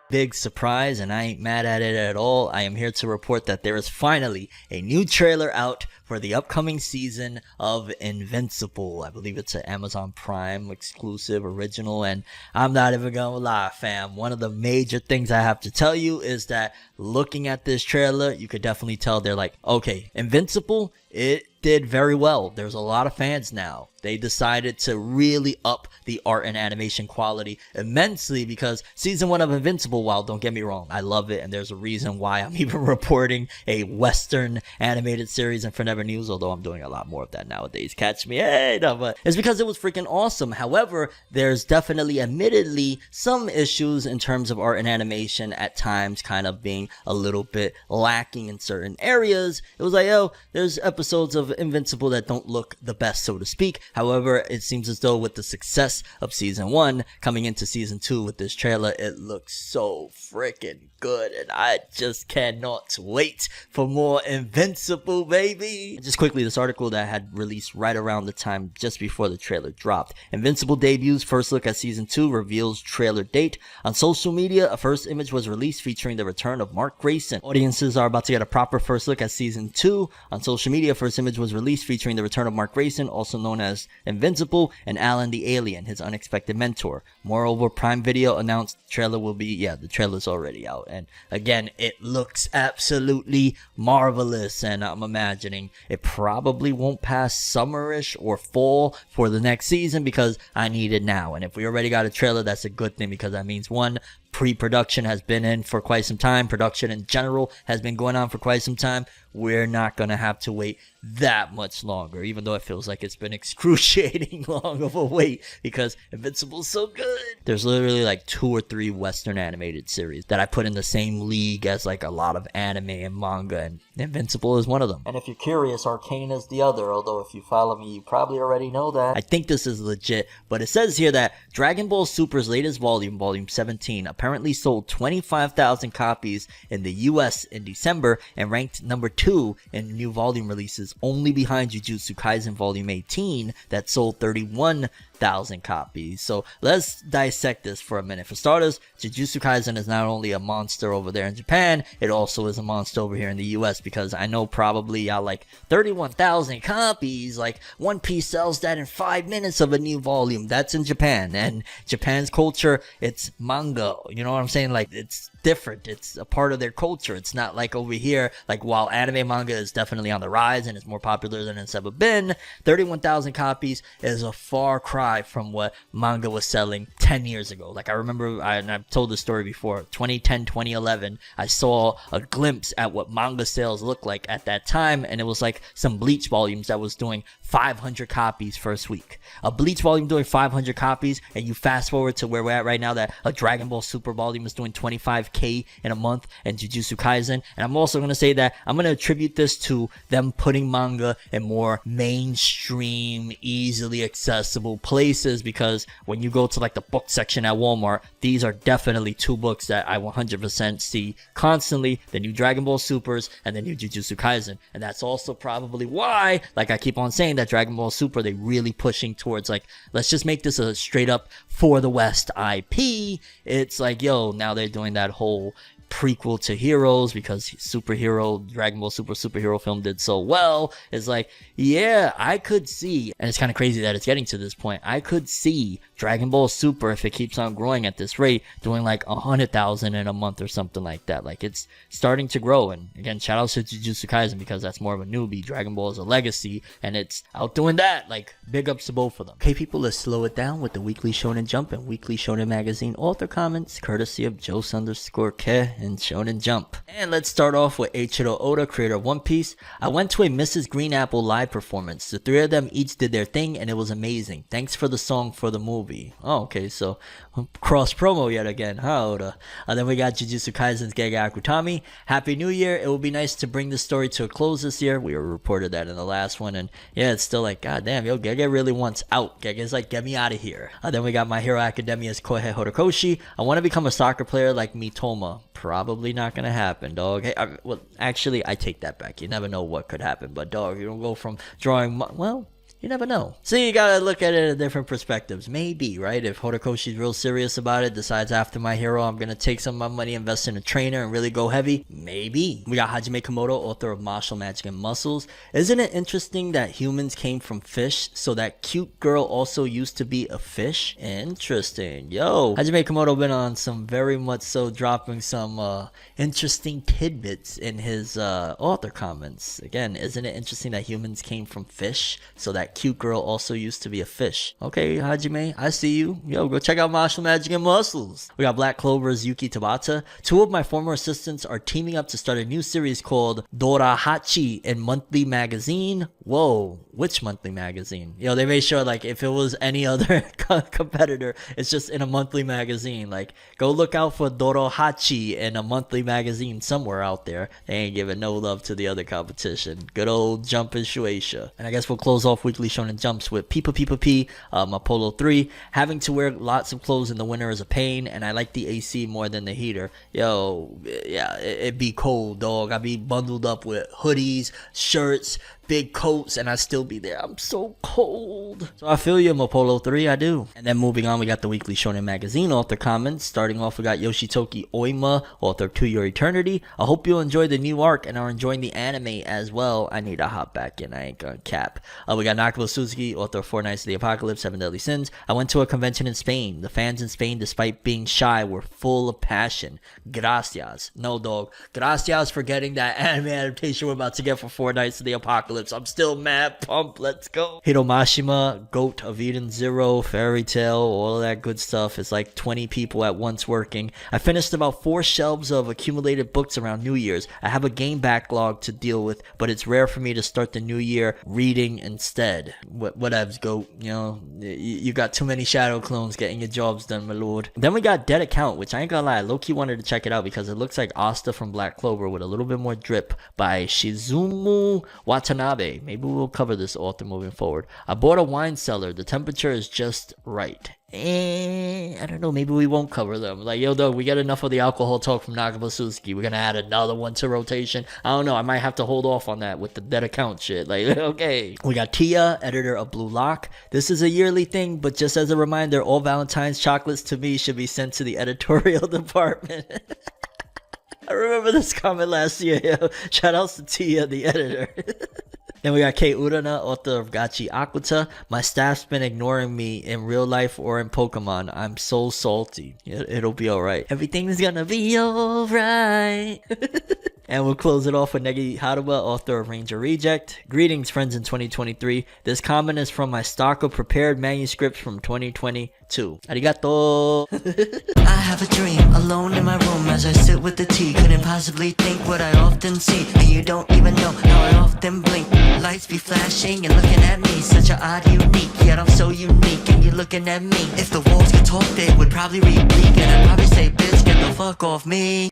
Big surprise, and I ain't mad at it at all. I am here to report that there is finally a new trailer out for the upcoming season of Invincible. I believe it's an Amazon Prime exclusive original, and I'm not even gonna lie, fam. One of the major things I have to tell you is that looking at this trailer, you could definitely tell they're like, okay, Invincible, it did very well. There's a lot of fans now. They decided to really up the art and animation quality immensely because season 1 of Invincible, while don't get me wrong, I love it, and there's a reason why I'm even reporting a Western animated series in FORNEVERNEWS, although I'm doing a lot more of that nowadays. Catch me, hey, no, but it's because it was freaking awesome. However, there's definitely, admittedly, some issues in terms of art and animation at times kind of being a little bit lacking in certain areas. It was like, oh, there's episodes of Invincible that don't look the best, so to speak. However, it seems as though with the success of season 1 coming into season 2 with this trailer, it looks so freaking good, and I just cannot wait for more Invincible, baby. Just quickly, this article that I had released right around the time just before the trailer dropped. Invincible debuts, first look at season 2, reveals trailer date. On social media, a first image was released featuring the return of Mark Grayson. Audiences are about to get a proper first look at season 2. On social media, first image was released featuring the return of Mark Grayson, also known as Invincible, and Alan the Alien, his unexpected mentor. Moreover, Prime Video announced the trailer will be, the trailer's already out. And again, it looks absolutely marvelous, and I'm imagining it probably won't pass summerish or fall for the next season because I need it now. And if we already got a trailer, that's a good thing because that means, one, pre-production has been in for quite some time. Production in general has been going on for quite some time. We're not going to have to wait that much longer, even though it feels like it's been excruciating long of a wait because Invincible's so good. There's literally like 2 or 3 Western animated series that I put in the same league as like a lot of anime and manga, and Invincible is one of them. And if you're curious, Arcane is the other, although if you follow me, you probably already know that. I think this is legit, but it says here that Dragon Ball Super's latest volume, Volume 17, apparently sold 25,000 copies in the US in December and ranked number 2 in new volume releases, only behind Jujutsu Kaisen Volume 18 that sold 31,000 copies. So let's dissect this for a minute. For starters, Jujutsu Kaisen is not only a monster over there in Japan, it also is a monster over here in the US, because I know probably y'all like 31,000 copies, like One Piece sells that in 5 minutes of a new volume. That's in Japan, and Japan's culture, it's manga, you know what I'm saying? Like, it's different. It's a part of their culture. It's not like over here, like while anime manga is definitely on the rise and it's more popular than it's ever been, 31,000 copies is a far cry from what manga was selling 10 years ago. Like I remember, and I've told this story before, 2010, 2011, I saw a glimpse at what manga sales looked like at that time, and it was like some Bleach volumes that was doing 500 copies first week. A Bleach volume doing 500 copies, and you fast forward to where we're at right now, that a Dragon Ball Super volume is doing 25k in a month, and Jujutsu Kaisen. And I'm also going to say that I'm going to attribute this to them putting manga in more mainstream, easily accessible places, because when you go to like the book section at Walmart, these are definitely 2 books that I 100% see constantly: the new Dragon Ball Supers and the new Jujutsu Kaisen. And that's also probably why, like I keep on saying, that Dragon Ball Super, they really pushing towards like, let's just make this a straight up for the West IP. It's like, yo, now they're doing that whole prequel to Heroes because superhero Dragon Ball Super superhero film did so well. It's like, yeah, I could see, and it's kind of crazy that it's getting to this point, I could see Dragon Ball Super, if it keeps on growing at this rate, doing like 100,000 in a month or something like that. Like, it's starting to grow. And again, shout out to Jujutsu Kaisen because that's more of a newbie. Dragon Ball is a legacy and it's out doing that. Like, big ups to both of them. Okay, people, let's slow it down with the weekly Shonen Jump and weekly Shonen Magazine author comments, courtesy of Jose_Ke and Shonen Jump. And let's start off with Eiichiro Oda, creator of One Piece. I went to a Mrs. Green Apple live performance. The 3 of them each did their thing and it was amazing. Thanks for the song for the movie. Oh, okay, so cross promo yet again, huh, Oda? Then we got Jujutsu Kaisen's Gege Akutami. Happy New Year. It will be nice to bring the story to a close this year. We reported that in the last one, and yeah, it's still like, god damn, yo, Gege really wants out. Gege's like, get me out of here. Then we got My Hero Academia's Kohei Horikoshi. I want to become a soccer player like Mitoma. Probably not gonna happen, dog. Hey, well, actually, I take that back. You never know what could happen, but dog, you don't go from drawing, well, You never know. So you gotta look at it in different perspectives. Maybe, right? If Horikoshi's real serious about it, decides after My Hero, I'm gonna take some of my money, invest in a trainer, and really go heavy. Maybe. We got Hajime Komodo, author of Martial Magic and Muscles. Isn't it interesting that humans came from fish, so that cute girl also used to be a fish? Interesting. Yo, Hajime Komodo been on some very much so dropping some interesting tidbits in his author comments. Again, isn't it interesting that humans came from fish, so that cute girl also used to be a fish? Okay, Hajime, I see you. Yo, go check out Martial Magic and Muscles. We got Black Clover's Yuki Tabata. Two of my former assistants are teaming up to start a new series called Dorahachi in Monthly Magazine. Whoa, which monthly magazine? Yo, they made sure, like, if it was any other competitor, it's just in a monthly magazine. Like, go look out for Dorahachi in a monthly magazine somewhere out there. They ain't giving no love to the other competition. Good old Jump and Shueisha. And I guess we'll close off weekly Shonen Jumps with Peepa Peepa P, Apollo 3. Having to wear lots of clothes in the winter is a pain, and I like the AC more than the heater. Yo, yeah, it be cold, dog. I be bundled up with hoodies, shirts, big coats, and I still be there. I'm so cold. So I feel you, Apollo 3, I do. And then moving on, we got the weekly Shonen Magazine author comments. Starting off, we got Yoshitoki Oima, author of To Your Eternity. I hope you enjoyed the new arc and are enjoying the anime as well. I need to hop back in. I ain't gonna cap. We got Nakaba Suzuki, author of Four Nights of the Apocalypse, Seven Deadly Sins. I went to a convention in Spain. The fans in Spain, despite being shy, were full of passion. Gracias. No, dog. Gracias for getting that anime adaptation we're about to get for Four Nights of the Apocalypse. I'm still mad pumped. Let's go. Hiromashima, Goat of Eden Zero, Fairy Tail, all of that good stuff. It's like 20 people at once working. I finished about 4 shelves of accumulated books around New Year's. I have a game backlog to deal with, but it's rare for me to start the new year reading instead. Whatevs, Goat. You know, you got too many shadow clones getting your jobs done, my lord. Then we got Dead Account, which I ain't gonna lie, low-key wanted to check it out because it looks like Asta from Black Clover with a little bit more drip, by Shizumu Watanabe. Maybe we'll cover this author moving forward. I bought a wine cellar. The temperature is just right. I don't know, maybe we won't cover them. Like, yo, dog, we get enough of the alcohol talk from Nakaba Suzuki. We're gonna add another one to rotation. I don't know, I might have to hold off on that with the Dead Account shit. Like, okay. We got Tia, editor of Blue Lock. This is a yearly thing, but just as a reminder, all Valentine's chocolates to me should be sent to the editorial department. I remember this comment last year, yo. Shout outs to Tia, the editor. Then we got Kei Urana, author of Gachi Aquata. My staff's been ignoring me in real life or in Pokemon. I'm so salty. It'll be alright. Everything's gonna be alright. And we'll close it off with Negi Haruma, author of Ranger Reject. Greetings, friends in 2023. This comment is from my stock of prepared manuscripts from 2022. Arigato! I have a dream, alone in my room as I sit with the tea. Couldn't possibly think what I often see, and you don't even know how I often blink. Lights be flashing and looking at me, such a odd unique, yet I'm so unique and you're looking at me. If the walls could talk, they would probably read bleak, and I'd probably say, bitch, get the fuck off me.